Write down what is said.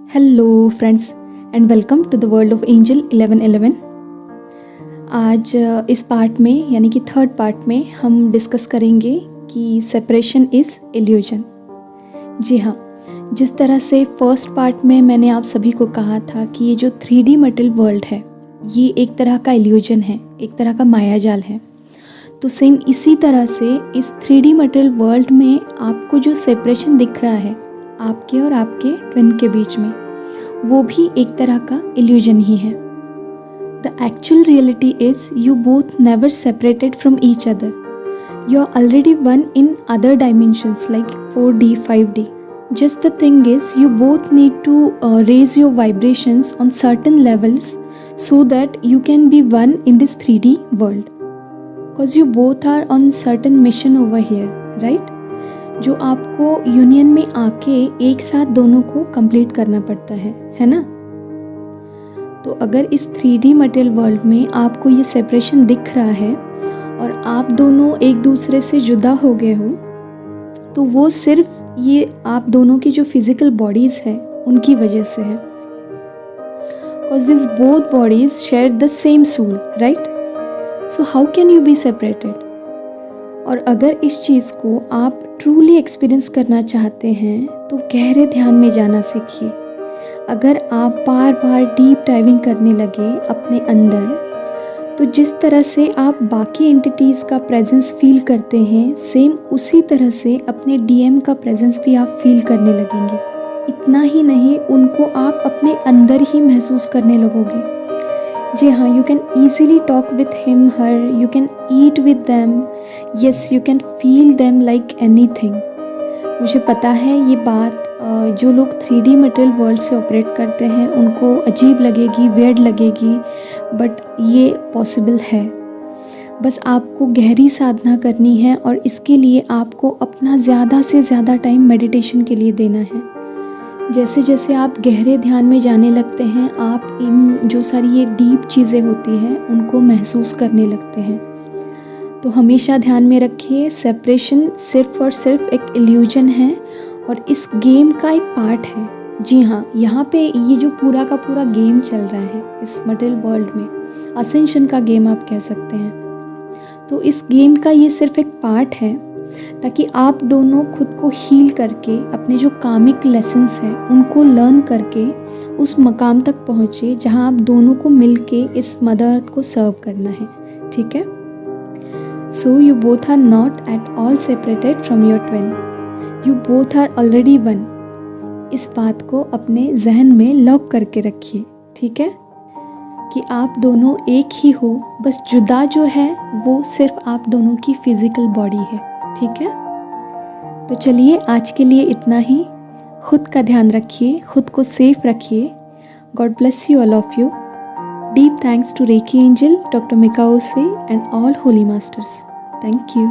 Hello friends and welcome to the world of angel 1111। आज इस part में यानी कि थर्ड पार्ट में हम डिस्कस करेंगे कि सेपरेशन इज़ इल्यूजन। जी हाँ, जिस तरह से फर्स्ट पार्ट में मैंने आप सभी को कहा था कि ये जो 3D मटेरियल वर्ल्ड है ये एक तरह का इल्यूजन है, एक तरह का मायाजाल है। तो सेम इसी तरह से इस 3D मटेरियल वर्ल्ड में आपको जो सेपरेशन दिख रहा है आपके और आपके ट्विन के बीच में, वो भी एक तरह का इल्यूजन ही है। The actual reality is you both never separated from each other. You are already one in other dimensions like 4D 5D. Just the thing is you both need to raise your vibrations on certain levels so that you can be one in this 3D world. Because you both are on certain mission over here, right? जो आपको union में आके एक साथ दोनों को complete करना पड़ता है ना। तो अगर इस 3D मटेरियल वर्ल्ड में आपको ये सेपरेशन दिख रहा है और आप दोनों एक दूसरे से जुदा हो गए हो, तो वो सिर्फ ये आप दोनों की जो फिजिकल बॉडीज़ है उनकी वजह से है। Because this both bodies share the same soul, right? So how can you be separated? और अगर इस चीज़ को आप ट्रूली एक्सपीरियंस करना चाहते हैं तो गहरे ध्यान में जाना सीखिए। अगर आप बार बार डीप डाइविंग करने लगे अपने अंदर, तो जिस तरह से आप बाकी एंटिटीज़ का प्रेजेंस फील करते हैं, सेम उसी तरह से अपने डीएम का प्रेजेंस भी आप फील करने लगेंगे। इतना ही नहीं, उनको आप अपने अंदर ही महसूस करने लगोगे। जी हाँ, you can easily talk with him her, you can eat with them, yes you can feel them like anything. मुझे पता है ये बात जो लोग 3D मटेरियल वर्ल्ड से ऑपरेट करते हैं उनको अजीब लगेगी, वियर्ड लगेगी, बट ये पॉसिबल है। बस आपको गहरी साधना करनी है और इसके लिए आपको अपना ज़्यादा से ज़्यादा टाइम मेडिटेशन के लिए देना है। जैसे जैसे आप गहरे ध्यान में जाने लगते हैं, आप इन जो सारी ये डीप चीज़ें होती हैं उनको महसूस करने लगते हैं। तो हमेशा ध्यान में रखिए, सेपरेशन सिर्फ और सिर्फ एक इल्यूजन है और इस गेम का एक पार्ट है। जी हाँ, यहाँ पे ये जो पूरा का पूरा गेम चल रहा है इस मटेरियल वर्ल्ड में, असेंशन का गेम आप कह सकते हैं। तो इस गेम का ये सिर्फ एक पार्ट है ताकि आप दोनों खुद को हील करके अपने जो कामिक लेसन्स हैं उनको लर्न करके उस मकाम तक पहुँचे जहाँ आप दोनों को मिलके इस मदर अर्थ को सर्व करना है। ठीक है? So you both are not at all separated from your twin, you both are already one. इस बात को अपने जहन में लॉक करके रखिए, ठीक है? कि आप दोनों एक ही हो, बस जुदा जो है वो सिर्फ आप दोनों की फिजिकल बॉडी है। ठीक है? तो चलिए आज के लिए इतना ही। खुद का ध्यान रखिए, खुद को सेफ रखिए। God bless you, all of you. Deep thanks to Reiki angel, doctor मिकाओसे and all holy masters. Thank you.